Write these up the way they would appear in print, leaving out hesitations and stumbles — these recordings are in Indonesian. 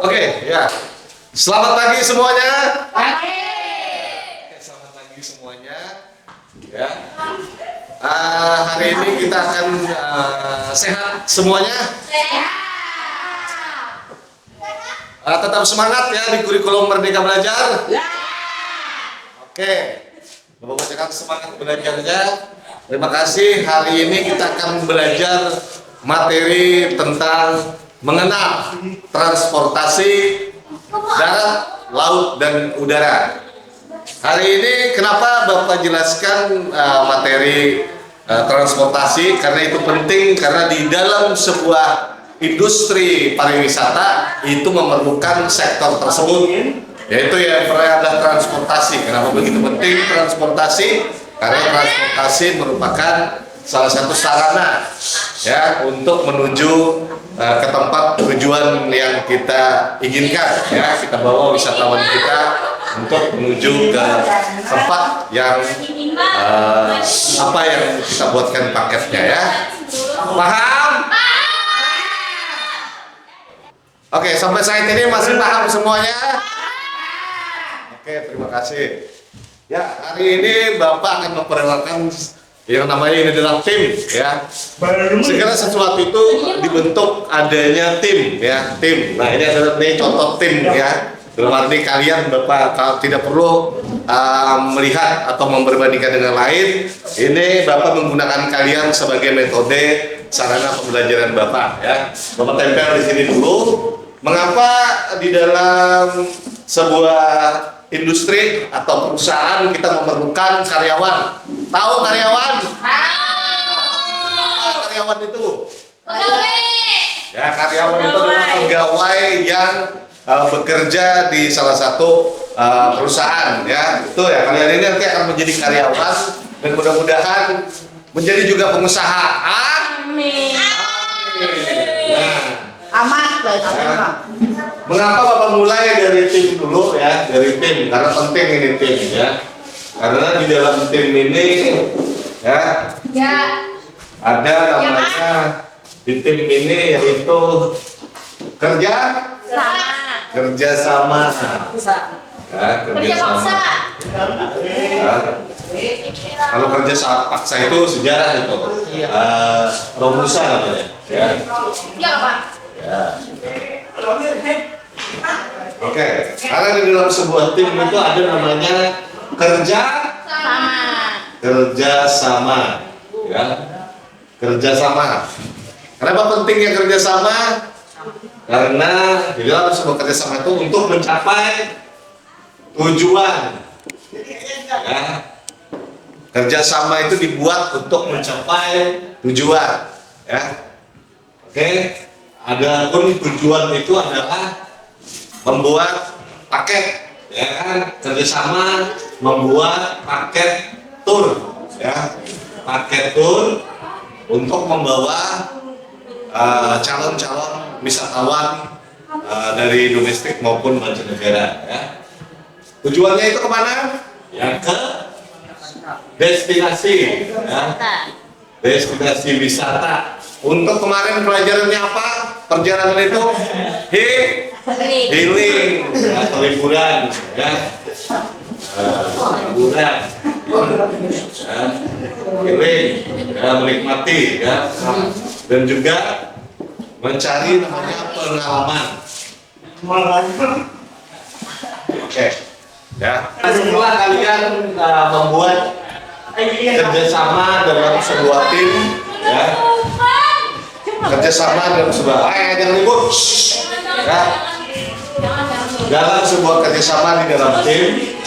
Oke, ya. Selamat pagi semuanya. Oke, selamat pagi semuanya. Ya. Hari ini kita akan sehat semuanya. Tetap semangat ya di kurikulum Merdeka Belajar. Oke, membacakan semangat belajarnya. Terima kasih. Hari ini kita akan belajar materi tentang mengenal transportasi darat, laut, dan udara. Hari ini kenapa Bapak jelaskan materi transportasi? Karena itu penting, karena di dalam sebuah industri pariwisata itu memerlukan sektor tersebut, yaitu yang adalah transportasi. Kenapa begitu penting transportasi? Karena transportasi merupakan salah satu sarana ya untuk menuju ke tempat tujuan yang kita inginkan, ya kita bawa wisatawan kita untuk menuju ke tempat yang apa yang kita buatkan paketnya, ya paham? Oke, sampai saat ini masih paham semuanya? Oke, terima kasih. Ya, hari ini Bapak akan memperkenalkan yang namanya ini adalah tim, ya. Segala sesuatu itu dibentuk adanya tim, ya, tim. Nah, ini adalah contoh tim, ya. Dalam arti kalian Bapak kalau tidak perlu melihat atau memperbandingkan dengan lain. Ini Bapak menggunakan kalian sebagai metode sarana pembelajaran Bapak, ya. Bapak tempel di sini dulu. Mengapa di dalam sebuah industri atau perusahaan kita memerlukan karyawan? Tahu karyawan? Apa karyawan itu? Ya, karyawan itu adalah pegawai yang bekerja di salah satu perusahaan, ya. Itu ya, kalian ini nanti akan menjadi karyawan dan mudah-mudahan menjadi juga pengusaha. Amin. Nah, amat ya. Mengapa Bapak mulai dari tim dulu, ya? Dari tim, karena penting ini tim, ya. Karena di dalam tim ini, ya, ada namanya di tim ini yaitu kerja sama, ya, kerja sama. Ya. Kalau kerja paksa itu sejarah itu, Romusa namanya, ya. Ya. Oke, karena di dalam sebuah tim itu ada namanya kerja sama, ya, kerja sama. Kenapa pentingnya kerja sama? Karena di dalam sebuah kerja sama itu untuk mencapai tujuan, ya. Kerja sama itu dibuat untuk mencapai tujuan, ya. Oke. Adapun tujuan itu adalah membuat paket, ya kan, kerjasama membuat paket tur, ya, paket tur untuk membawa calon-calon wisatawan dari domestik maupun mancanegara, ya. Tujuannya itu kemana? Ya, ke destinasi, ya, destinasi wisata. Untuk kemarin pelajarannya apa? Perjalanan itu healing atau liburan, ya. Liburan, ya. Healing, ya, menikmati, ya. Dan juga mencari namanya pengalaman. Oke, ya. Setelah kalian membuat kerjasama dalam sebuah tim, ya, kerjasama dalam sebuah jangan ribut, ya. Dalam sebuah kerjasama di dalam tim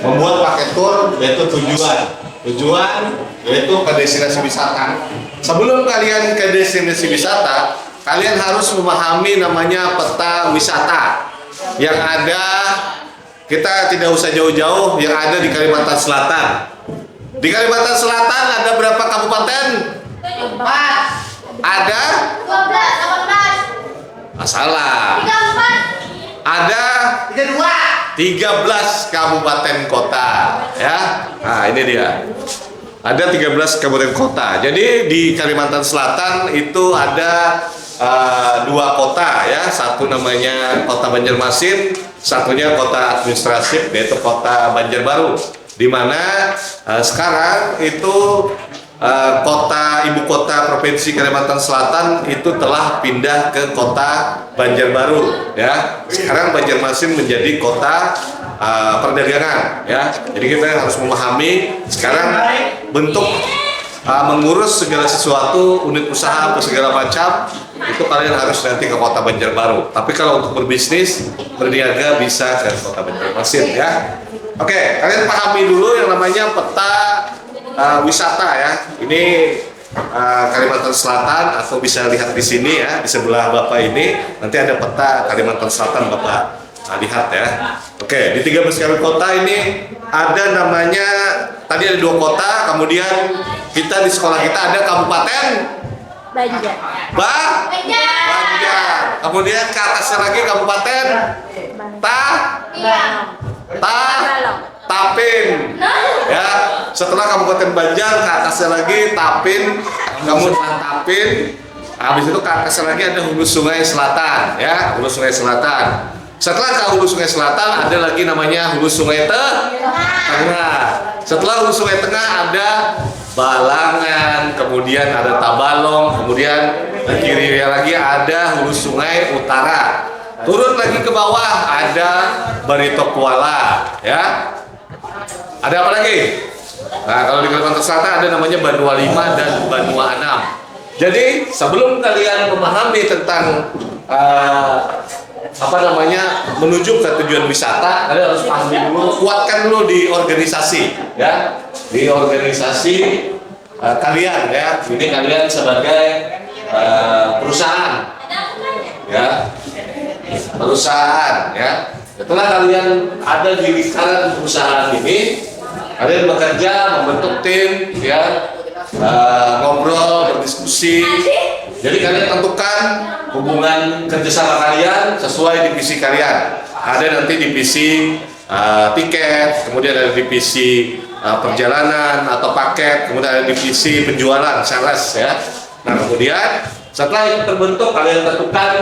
membuat paket tur yaitu tujuan yaitu ke destinasi wisata. Sebelum kalian ke destinasi wisata, kalian harus memahami namanya peta wisata yang ada. Kita tidak usah jauh-jauh, yang ada di Kalimantan Selatan. Di Kalimantan Selatan ada berapa kabupaten? 4. Ada? 12, 18. Salah. 34. Ada 32. 13 kabupaten kota, ya. Nah, ini dia. Ada 13 kabupaten kota. Jadi di Kalimantan Selatan itu ada dua kota ya, satu namanya Kota Banjarmasin, satunya kota administratif yaitu Kota Banjarbaru, di mana sekarang itu ibu kota Provinsi Kalimantan Selatan itu telah pindah ke Kota Banjarbaru ya. Sekarang Banjarmasin menjadi kota perdagangan ya. Jadi kita harus memahami sekarang bentuk mengurus segala sesuatu, unit usaha atau segala macam, itu kalian harus nanti ke Kota Banjarbaru. Tapi kalau untuk berbisnis, berniaga bisa ke Kota Banjarmasin ya. Oke, kalian pahami dulu yang namanya peta wisata ya. Ini Kalimantan Selatan, atau bisa lihat di sini ya, di sebelah Bapak ini nanti ada peta Kalimantan Selatan Bapak lihat ya. Oke, di 13 kota ini ada namanya, tadi ada 2 kota, kemudian kita di sekolah kita ada Kabupaten Banjar. Banjar. Kemudian ke atasnya lagi Kabupaten Tapin. Ya, setelah Kabupaten Banjar ke atasnya lagi Tapin, kemudian Tapin. Habis itu ke atasnya lagi ada Hulu Sungai Selatan ya, Hulu Sungai Selatan. Setelah ke Hulu Sungai Selatan ada lagi namanya Hulu Sungai Tengah. Setelah Hulu Sungai Tengah ada Balangan, kemudian ada Tabalong, kemudian di kirinya lagi ada Hulu Sungai Utara. Turun lagi ke bawah ada Barito Kuala ya. Ada apa lagi? Nah, kalau di Kalimantan Selatan ada namanya Banua 5 dan Banua 6. Jadi sebelum kalian memahami tentang menuju ke tujuan wisata, kalian harus pahami dulu, kuatkan dulu di organisasi ya, di organisasi kalian ya. Ini kalian sebagai perusahaan ya, setelah kalian ada di lingkaran perusahaan ini, kalian bekerja, membentuk tim ya, ngobrol, berdiskusi. Jadi kalian tentukan hubungan kerjasama kalian sesuai divisi kalian. Ada nanti divisi tiket, kemudian ada divisi perjalanan atau paket, kemudian ada divisi penjualan, sales ya. Nah, kemudian setelah itu terbentuk, kalian tentukan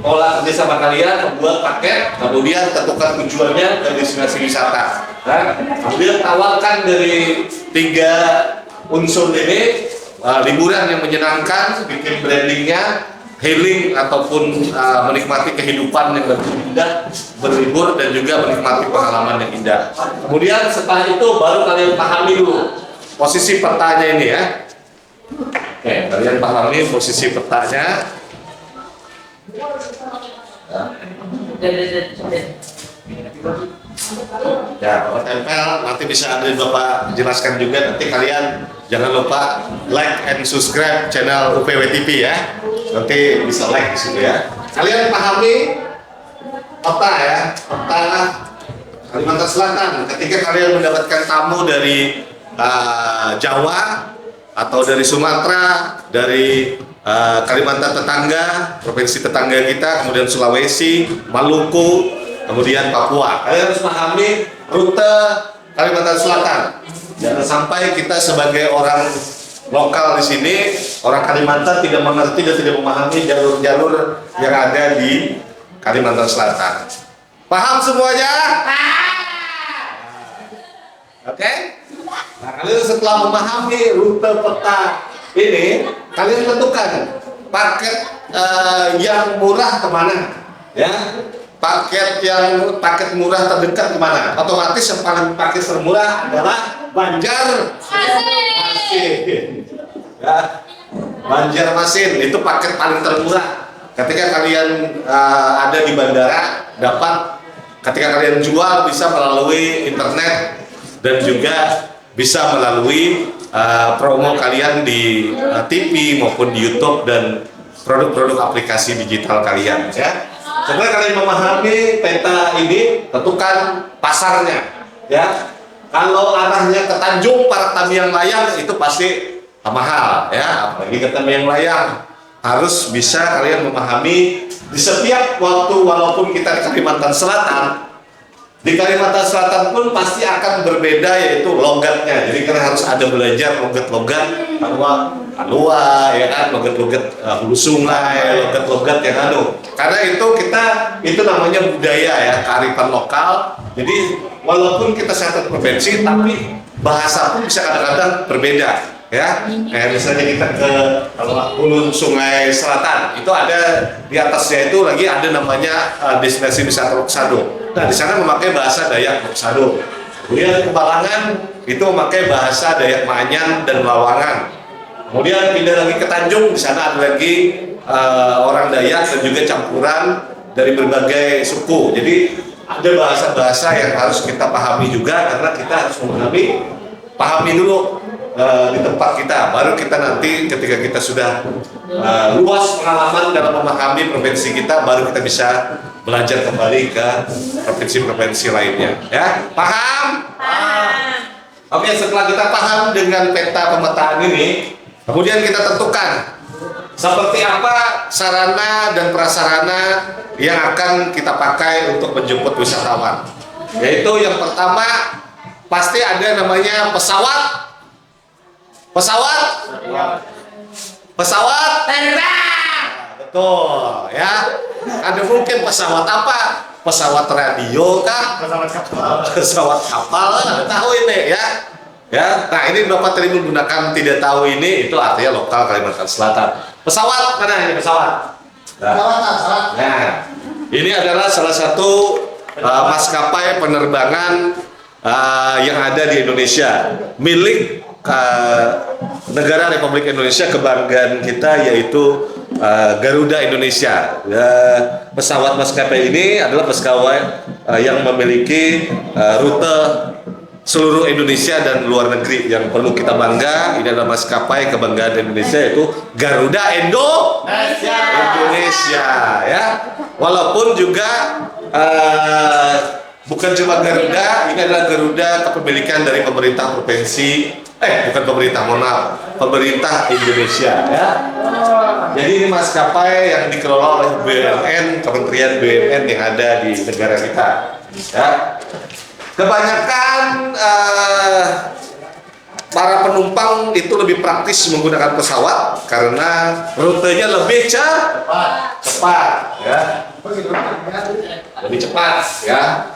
pola kerjasama kalian, membuat paket, kemudian tentukan tujuannya ke destinasi wisata. Nah, kemudian tawarkan dari 3 unsur ini, liburan yang menyenangkan, bikin brandingnya, healing ataupun menikmati kehidupan yang lebih indah, berlibur dan juga menikmati pengalaman yang indah. Kemudian setelah itu baru kalian pahami dulu posisi petanya ini ya. Oke, kalian pahami posisi petanya. Ya, Bapak tempel, nanti bisa ada Bapak jelaskan juga. Nanti kalian jangan lupa like and subscribe channel UPW TV ya. Nanti bisa like di situ ya. Kalian pahami peta ya, peta Kalimantan Selatan. Ketika kalian mendapatkan tamu dari Jawa atau dari Sumatera, dari Kalimantan tetangga, provinsi tetangga kita, kemudian Sulawesi, Maluku, kemudian Papua. Kalian harus pahami rute Kalimantan Selatan. Jangan sampai kita sebagai orang lokal di sini, orang Kalimantan tidak mengerti dan tidak memahami jalur-jalur yang ada di Kalimantan Selatan. Paham semuanya? Oke? Nah, kalian setelah memahami rute peta ini, kalian tentukan paket yang murah kemana, ya? Paket murah terdekat kemana? Otomatis yang paling paket termurah adalah Banjarmasin. Ya, Banjarmasin itu paket paling termurah. Ketika kalian ada di bandara, ketika kalian jual bisa melalui internet dan juga bisa melalui promo kalian di TV maupun di YouTube dan produk-produk aplikasi digital kalian ya. Setelah kalian memahami peta ini, tentukan pasarnya ya. Kalau arahnya ke Tanjung Parak Tamiang Layang itu pasti mahal ya, apalagi ke Tamiang Layang. Harus bisa kalian memahami di setiap waktu, walaupun kita di Kalimantan Selatan, di Kalimantan Selatan pun pasti akan berbeda yaitu logatnya. Jadi kalian harus ada belajar logat-logat bahwa Alua, ya kan, logat-logat hulu sungai, logat-logat yang karena itu namanya budaya ya, kearifan lokal. Jadi walaupun kita satu provinsi, tapi bahasa pun bisa kadang-kadang berbeda ya. Kayak misalnya kita ke hulu sungai selatan, itu ada di atasnya itu lagi ada namanya destinasi wisata Loksado. Nah di sana memakai bahasa Dayak Loksado. Kemudian ke Balangan itu memakai bahasa Dayak Manyan dan Lawangan. Kemudian pindah lagi ke Tanjung, di sana ada lagi orang Dayak dan juga campuran dari berbagai suku. Jadi ada bahasa-bahasa yang harus kita pahami juga, karena kita harus pahami dulu di tempat kita. Baru kita nanti ketika kita sudah luas pengalaman dalam memahami provinsi kita, baru kita bisa belajar kembali ke provinsi-provinsi lainnya. Ya, paham? Paham. Oke, setelah kita paham dengan peta pemetaan ini, kemudian kita tentukan seperti apa sarana dan prasarana yang akan kita pakai untuk menjemput wisatawan. Yaitu yang pertama pasti ada namanya pesawat. Pesawat Terbang. betul ya. Ada mungkin pesawat apa? Pesawat radio kah? Pesawat kapal nggak tahu ini ya. Ya, nah ini Bapak tadi menggunakan tidak tahu ini, itu artinya lokal Kalimantan Selatan. Pesawat, mana ini pesawat? Nah, ini adalah salah satu maskapai penerbangan yang ada di Indonesia, milik negara Republik Indonesia, kebanggaan kita, yaitu Garuda Indonesia. Pesawat maskapai ini adalah pesawat yang memiliki rute seluruh Indonesia dan luar negeri. Yang perlu kita bangga, ini adalah maskapai kebanggaan Indonesia, yaitu Garuda Indonesia ya. Walaupun juga bukan cuma Garuda, ini adalah Garuda kepemilikan dari pemerintah provinsi, bukan pemerintah, mohon maaf, pemerintah Indonesia ya. Jadi ini maskapai yang dikelola oleh BUMN, Kementerian BUMN yang ada di negara kita ya. Kebanyakan para penumpang itu lebih praktis menggunakan pesawat karena rutenya lebih cepat ya. Lebih cepat ya.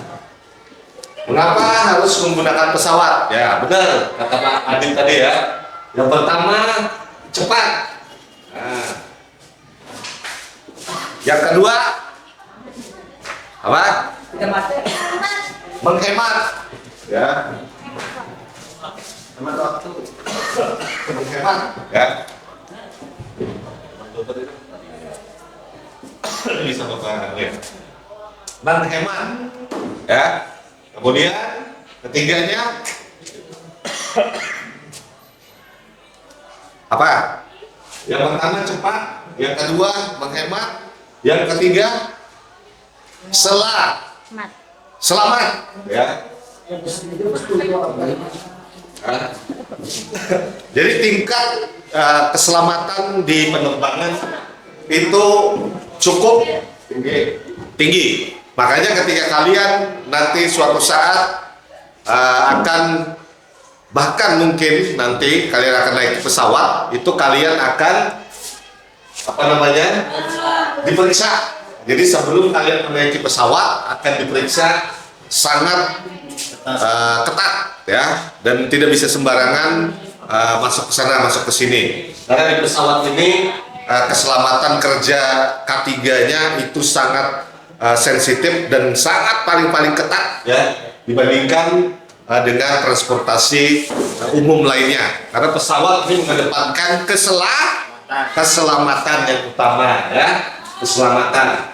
Mengapa harus menggunakan pesawat? Ya benar kata Pak Adit tadi ya. Yang pertama cepat. Nah. Yang kedua apa? Menghemat ya. Hemat waktu. Menghemat ya. Bisa Bapak lihat. Menghemat ya. Kemudian ketiganya apa? Yang pertama cepat, yang kedua menghemat, yang ketiga selamat ya. Jadi tingkat keselamatan di penerbangan itu cukup tinggi. Makanya ketika kalian nanti suatu saat akan, bahkan mungkin nanti kalian akan naik pesawat, itu kalian akan diperiksa. Jadi sebelum kalian menaiki pesawat akan diperiksa sangat ketat ya, dan tidak bisa sembarangan masuk ke sana, masuk ke sini. Karena di pesawat ini keselamatan kerja K3-nya itu sangat sensitif dan sangat paling ketat ya dibandingkan dengan transportasi umum lainnya. Karena pesawat ini mengedepankan keselamatan yang utama ya, keselamatan.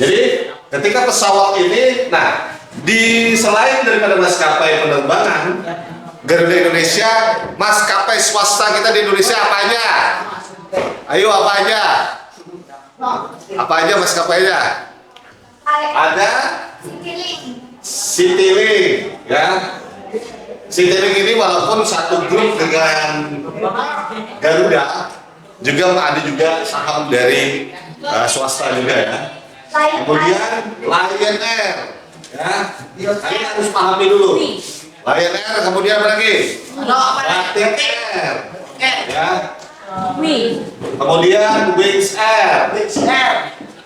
Jadi ketika pesawat ini, nah selain daripada maskapai penerbangan Garuda Indonesia, maskapai swasta kita di Indonesia apa aja? Ayo apa aja? Apa aja maskapainya? Ada Citylink ya. Citylink ini walaupun satu grup dengan Garuda, juga ada juga saham dari swasta juga ya. Kemudian Lion Air ya. Kalian harus pahami dulu. Lion Air, kemudian apa lagi? Batik Air ya. Kemudian Wings Air.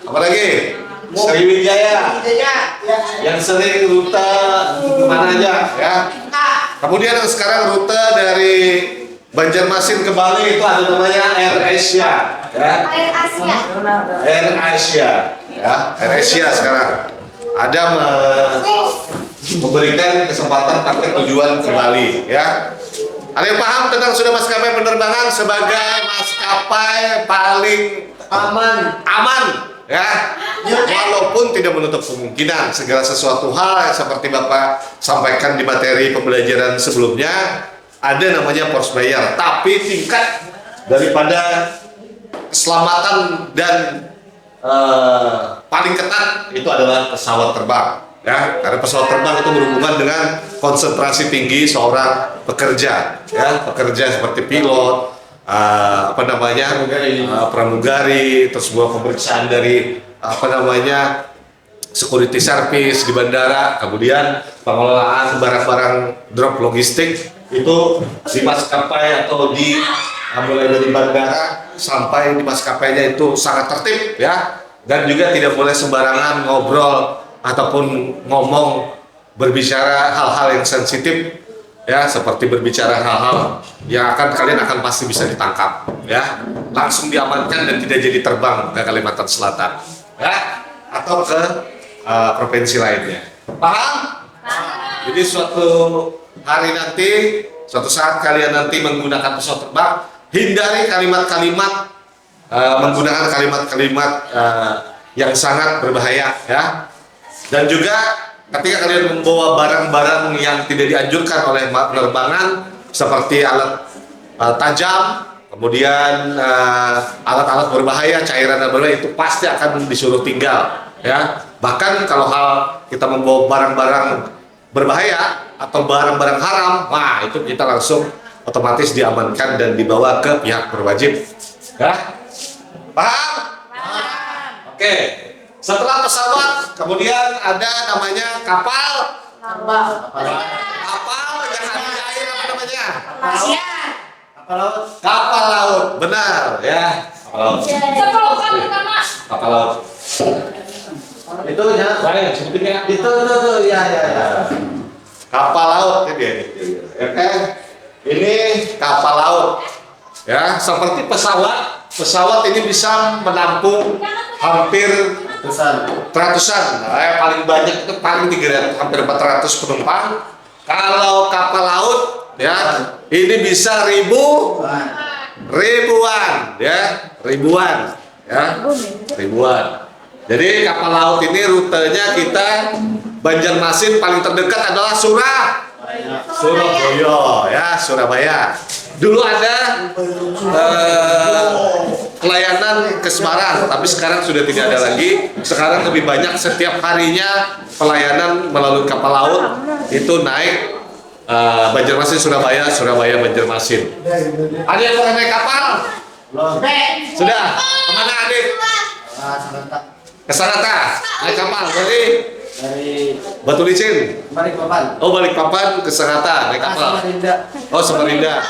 Apa lagi? Sriwijaya. Yang sering rute kemana aja ya. Kemudian yang sekarang rute dari Banjarmasin ke Bali itu ada namanya Air Asia ya. Air Asia ya. Air Asia sekarang ada memberikan kesempatan pakai tujuan ke Bali ya. Ada yang paham tentang sudah maskapai penerbangan sebagai maskapai paling aman ya, walaupun tidak menutup kemungkinan segala sesuatu hal yang seperti Bapak sampaikan di materi pembelajaran sebelumnya ada namanya force majeure, tapi tingkat daripada keselamatan dan paling ketat itu adalah pesawat terbang ya, karena pesawat terbang itu berhubungan dengan konsentrasi tinggi seorang pekerja ya, pekerja seperti pilot, pramugari, terus sebuah pemeriksaan dari security service di bandara, kemudian pengelolaan barang-barang drop logistik itu di maskapai atau di mulai dari bandara sampai di maskapainya itu sangat tertib ya, dan juga tidak boleh sembarangan ngobrol ataupun ngomong berbicara hal-hal yang sensitif ya, seperti berbicara hal-hal yang kalian akan pasti bisa ditangkap ya, langsung diamankan dan tidak jadi terbang ke Kalimantan Selatan ya, atau ke provinsi lainnya. Paham? Jadi suatu hari nanti, suatu saat kalian nanti menggunakan pesawat terbang, hindari kalimat-kalimat menggunakan kalimat-kalimat yang sangat berbahaya ya. Dan juga ketika kalian membawa barang-barang yang tidak dianjurkan oleh penerbangan seperti alat tajam, kemudian alat-alat berbahaya, cairan dan berbahaya, itu pasti akan disuruh tinggal ya. Bahkan kalau kita membawa barang-barang berbahaya atau barang-barang haram, wah itu kita langsung otomatis diamankan dan dibawa ke pihak berwajib ya. Paham? Oke. Setelah pesawat, kemudian ada namanya kapal. Kapal yang ada di air apa namanya? Kapal laut. Benar ya. Kapal laut. Itu ya, saya sebutinnya. Itu ya. Kapal laut ini. Oke. Ini kapal laut. Ya, seperti pesawat. Pesawat ini bisa menampung hampir ratusan, paling banyak itu paling 300, hampir 400 penumpang. Kalau kapal laut ya ini bisa ribuan ya, ribuan. Jadi kapal laut ini rutenya kita Banjarmasin, paling terdekat adalah Surabaya. Dulu ada pelayanan ke Semarang, tapi sekarang sudah tidak ada lagi. Sekarang lebih banyak setiap harinya pelayanan melalui kapal laut itu naik Banjarmasin Surabaya, Surabaya Banjarmasin. Ada yang pernah naik kapal? Sudah. Kemana Adit? Ke Sanata. Naik kapal dari Batu Licin. Balikpapan. Oh, Balikpapan ke Sanata naik kapal. Oh, Samarinda.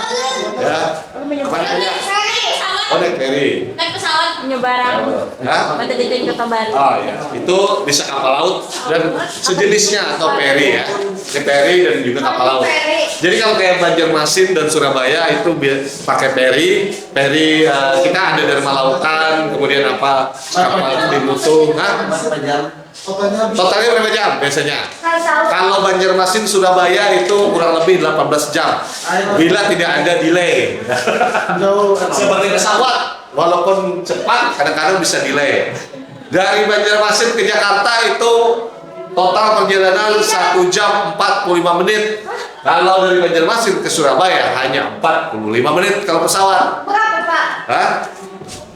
Ya. Kemana aja? Oh, naik ferry. Naik pesawat penyebaran. Pada titik Kota Bali. Oh ya, itu bisa kapal laut dan sejenisnya atau ferry ya. Ini ferry dan juga kapal laut. Jadi kalau kayak Banjarmasin dan Surabaya itu pakai ferry. Ferry kita ada dari Malaukan, kemudian kapal Timutu. Totalnya berapa jam biasanya? Kalau Banjarmasin Surabaya itu kurang lebih 18 jam bila tidak ada delay. Seperti pesawat, walaupun cepat kadang-kadang bisa delay. Dari Banjarmasin ke Jakarta itu total perjalanan 1 jam 45 menit. Kalau dari Banjarmasin ke Surabaya hanya 45 menit kalau pesawat. Berapa, Pak? Hah?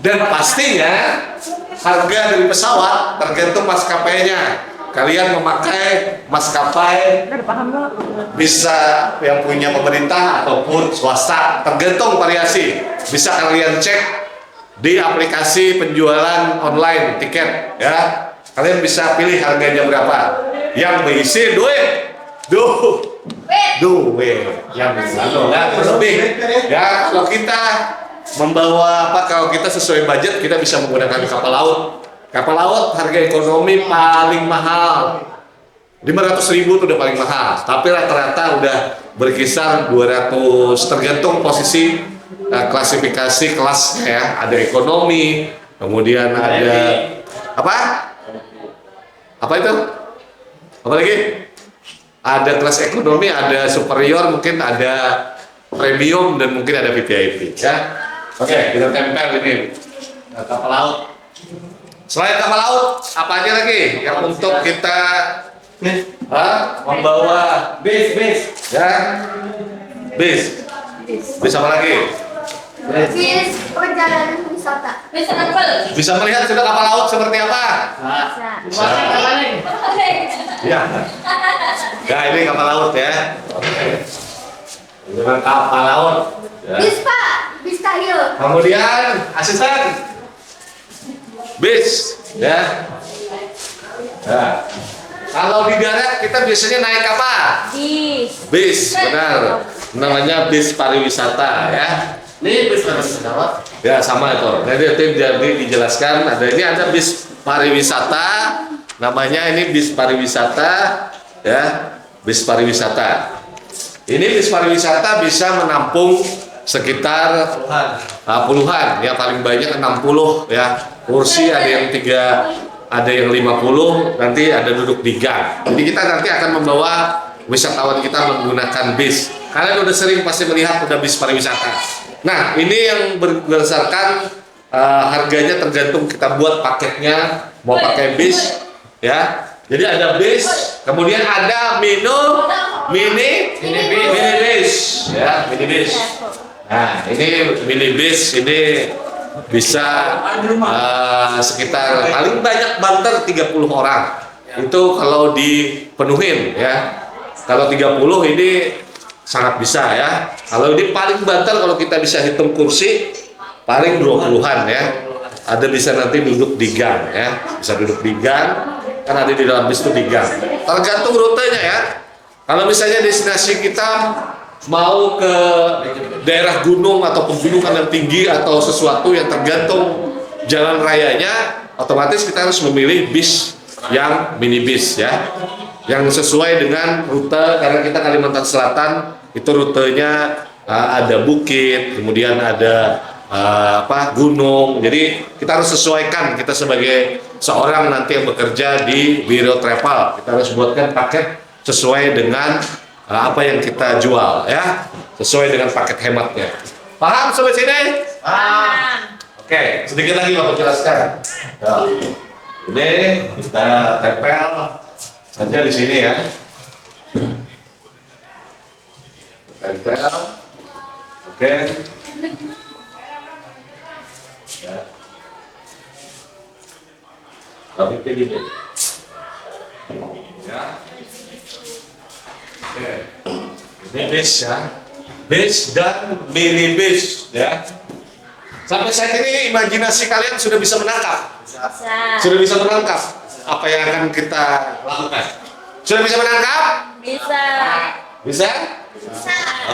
Dan pastinya harga dari pesawat tergantung maskapainya. Kalian memakai maskapai bisa yang punya pemerintah ataupun swasta, tergantung variasi. Bisa kalian cek di aplikasi penjualan online tiket ya. Kalian bisa pilih harganya berapa. Yang berisi duit yang lebih ya. Kalau kita membawa apa, kalau kita sesuai budget kita bisa menggunakan kapal laut. Kapal laut harga ekonomi paling mahal 500.000 itu udah paling mahal, tapi rata-rata udah berkisar 200, tergantung posisi klasifikasi kelasnya ya. Ada ekonomi, kemudian ada apa? Apa itu? Apa lagi? Ada kelas ekonomi, ada superior, mungkin ada premium, dan mungkin ada VIP ya. Oke, kita tempel ini kapal laut. Selain kapal laut, apa aja lagi yang untuk kita membawa bis ya? Bis apa lagi? Bis perjalanan wisata. Bisa melihat sudah kapal laut seperti apa? Bisa. Ya. Ya, ini kapal laut ya. Oke. Dengan kapal laut. Ya. Bis Pak, bis kayu. Kemudian asisten. Bis, ya. Ya. Kalau di darat kita biasanya naik apa? Bis, benar. Namanya bis pariwisata ya. Ini bis pariwisata. Ya, sama itu. Jadi dijelaskan ada bis pariwisata. Namanya ini bis pariwisata ya. Bis pariwisata. Ini bis pariwisata bisa menampung sekitar puluhan ya, paling banyak 60 ya. Kursi ada yang 3, ada yang 50, nanti ada duduk di gang. Jadi kita nanti akan membawa wisatawan kita menggunakan bis. Kalian udah sering pasti melihat udah bis pariwisata. Nah, ini yang berdasarkan harganya tergantung kita buat paketnya, mau pakai bis ya. Jadi ada bis, kemudian ada mini bis ya, mini bis. Nah, ini mini bis ini bisa sekitar paling banyak banter 30 orang. Itu kalau dipenuhin ya. Kalau 30 ini sangat bisa ya. Kalau ini paling banter kalau kita bisa hitung kursi paling 20-an ya. Ada bisa nanti duduk di gang ya. Bisa duduk di gang, kan ada di dalam bis itu di gang. Tergantung rutenya ya. Kalau misalnya destinasi kita mau ke daerah gunung atau pegunungan yang tinggi atau sesuatu yang tergantung jalan rayanya, otomatis kita harus memilih bis yang mini bis ya, yang sesuai dengan rute. Karena kita Kalimantan Selatan itu rutenya ada bukit, kemudian ada gunung. Jadi kita harus sesuaikan, kita sebagai seorang nanti yang bekerja di Biro Travel, kita harus buatkan paket sesuai dengan apa yang kita jual ya, sesuai dengan paket hematnya. Paham sampai sini? Paham. Oke, sedikit lagi Bapak jelaskan. Ya. Ini kita tempel saja di sini ya. Tempel. Oke. Ya. Tapi begini. Ya. Oke. Ini bis ya. Bis dan mini bis ya. Sampai saat ini imajinasi kalian sudah bisa menangkap. Sudah bisa menangkap apa yang akan kita lakukan. Sudah bisa menangkap? Bisa. Bisa?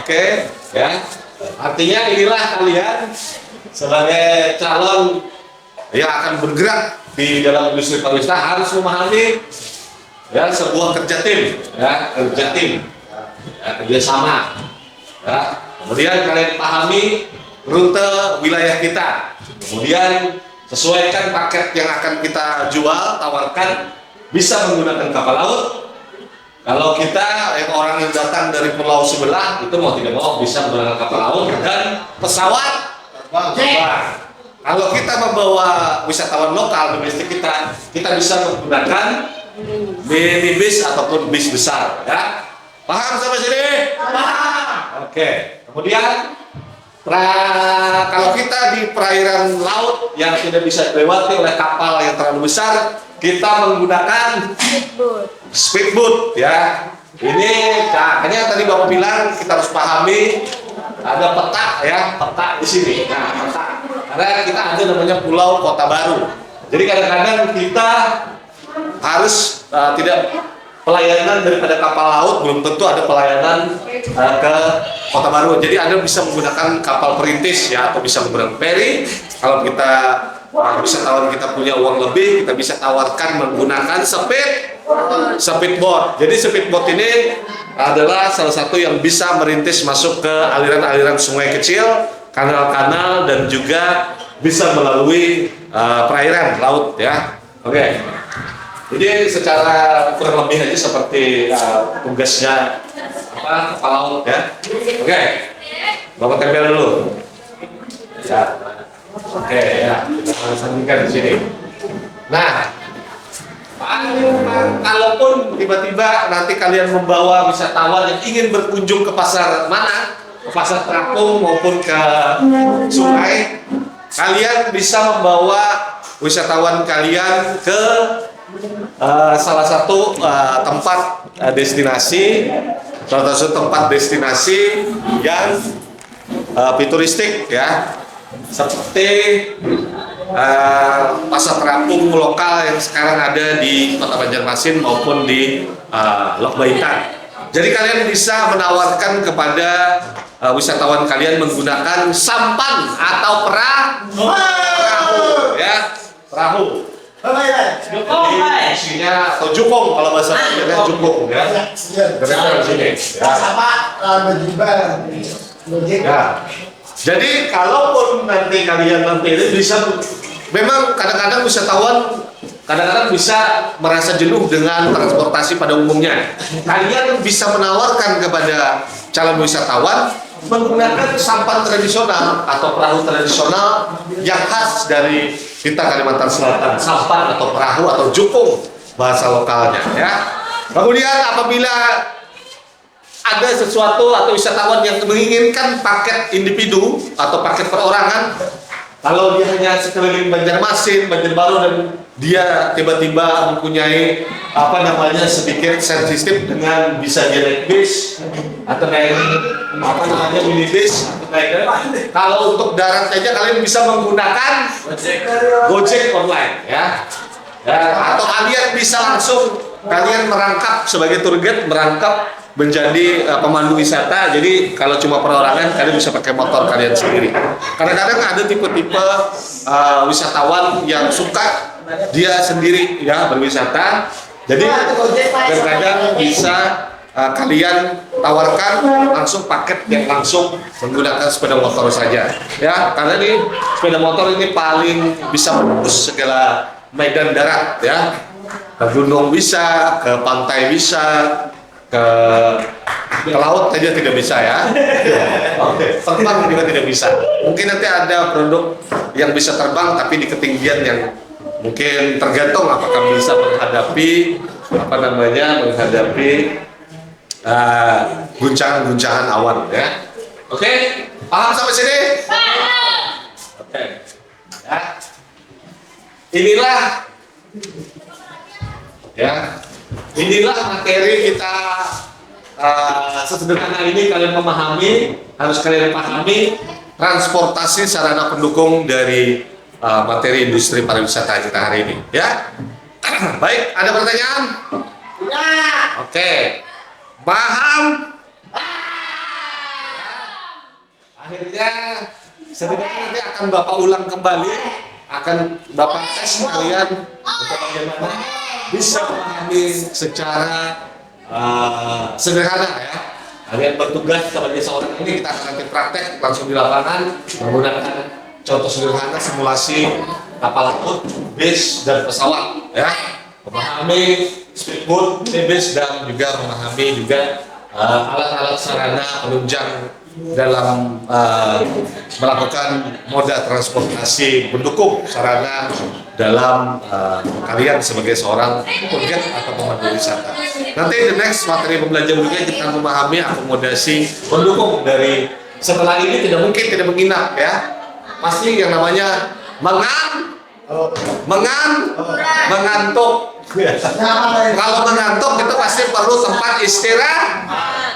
Oke, ya. Artinya inilah kalian sebagai calon yang akan bergerak di dalam industri pariwisata harus memahami ya sebuah kerja tim, ya kerjasama. Ya. Kemudian kalian pahami rute wilayah kita. Kemudian sesuaikan paket yang akan kita jual, tawarkan. Bisa menggunakan kapal laut. Kalau kita orang yang datang dari pulau sebelah itu mau tidak mau bisa menggunakan kapal laut dan pesawat terbang. Kalau kita membawa wisatawan lokal domestik kita bisa menggunakan mini bis ataupun bis besar ya. Paham sampai sini? Paham. Oke. Kemudian kalau kita di perairan laut yang tidak bisa dilewati oleh kapal yang terlalu besar, kita menggunakan speedboat ya. Ini makanya tadi Bapak bilang kita harus pahami ada peta ya, peta di sini. Nah, peta. Karena kita ada namanya Pulau Kota Baru. Jadi kadang-kadang kita harus tidak pelayanan daripada kapal laut, belum tentu ada pelayanan ke Kota Baru. Jadi Anda bisa menggunakan kapal perintis ya, atau bisa menggunakan ferry. Kalau kita wisatawan kita punya uang lebih, kita bisa tawarkan menggunakan speedboat. Jadi speedboat ini adalah salah satu yang bisa merintis masuk ke aliran-aliran sungai kecil, kanal-kanal, dan juga bisa melalui perairan laut ya. Oke. Jadi secara kurang lebih aja seperti tugasnya kapal laut ya. Oke. Bapak tempel dulu. Ya. Oke ya. Kita sandingkan di sini. Nah, kalaupun tiba-tiba nanti kalian membawa wisatawan yang ingin berkunjung ke pasar mana, ke pasar terapung maupun ke sungai, kalian bisa membawa wisatawan kalian ke salah satu tempat destinasi, salah satu tempat destinasi yang futuristik ya, seperti pasar terapung lokal yang sekarang ada di Kota Banjarmasin maupun di Lok Baintan. Jadi kalian bisa menawarkan kepada wisatawan kalian menggunakan sampan atau perahu ya, perahu. Isinya atau jukung kalau bahasa Indonesia jukung ya. Keren sini. Ya. Jadi kalaupun nanti kalian ini bisa, memang kadang-kadang wisatawan kadang-kadang bisa merasa jenuh dengan transportasi pada umumnya. Kalian bisa menawarkan kepada calon wisatawan menggunakan sampan tradisional atau perahu tradisional yang khas dari kita Kalimantan Selatan, sampan atau perahu atau jukung bahasa lokalnya ya. Kemudian apabila ada sesuatu atau wisatawan yang menginginkan paket individu atau paket perorangan, kalau dia hanya sekeliling Banjarmasin, Banjarbaru, dan dia tiba-tiba mempunyai sedikit sensitif dengan bisa dia naik bis atau naik minibus atau naik, kalau untuk darat saja kalian bisa menggunakan Gojek online ya. Atau kalian bisa langsung merangkap sebagai tour guide, merangkap menjadi pemandu wisata. Jadi kalau cuma perorangan kalian bisa pakai motor kalian sendiri. Kadang-kadang ada tipe-tipe wisatawan yang suka dia sendiri ya berwisata. Jadi kadang-kadang bisa kalian tawarkan langsung paket yang langsung menggunakan sepeda motor saja ya, karena ini sepeda motor ini paling bisa menembus segala medan darat ya, ke gunung bisa, ke pantai bisa, ke laut saja tidak bisa ya. Oke, terbang juga tidak bisa. Mungkin nanti ada produk yang bisa terbang tapi di ketinggian yang mungkin tergantung apakah bisa menghadapi guncangan-guncangan awan ya. Oke, paham sampai sini? Oke. Ya. Inilah materi kita sesederhana ini kalian memahami, harus kalian pahami transportasi sarana pendukung dari materi industri pariwisata kita hari ini ya. Baik, ada pertanyaan? Ya. Oke. Paham? Akhirnya sebenarnya nanti akan Bapak ulang kembali, akan Bapak tes kalian untuk bagaimana bisa memahami secara sederhana ya. Kalian bertugas sebagai seorang ini, kita akan nanti praktek langsung di lapangan menggunakan contoh sederhana simulasi kapal laut, bis dan pesawat ya. Memahami speedboat, minibus, dan juga memahami alat-alat sarana penunjang dalam melakukan moda transportasi pendukung sarana dalam kalian sebagai seorang tour guide atau pemandu wisata. Nanti the next materi pembelajaran juga kita memahami akomodasi pendukung dari setelah ini tidak mungkin tidak menginap ya. Pasti yang namanya mengantuk. Kalau mengantuk itu pasti perlu tempat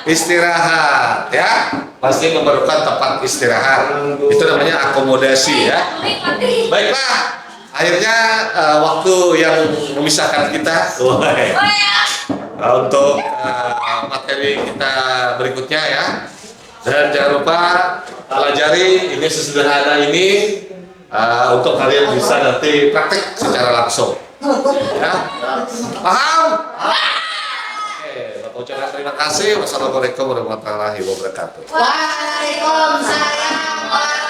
istirahat ya, pasti memerlukan tempat istirahat. Itu namanya akomodasi ya. Baiklah, akhirnya waktu yang memisahkan kita untuk materi kita berikutnya ya. Dan jangan lupa pelajari ini sesederhana ini untuk kalian bisa nanti praktek secara langsung. Ya, paham? Oke, Bapak ucapkan terima kasih. Wassalamualaikum warahmatullahi wabarakatuh. Waalaikumsalam.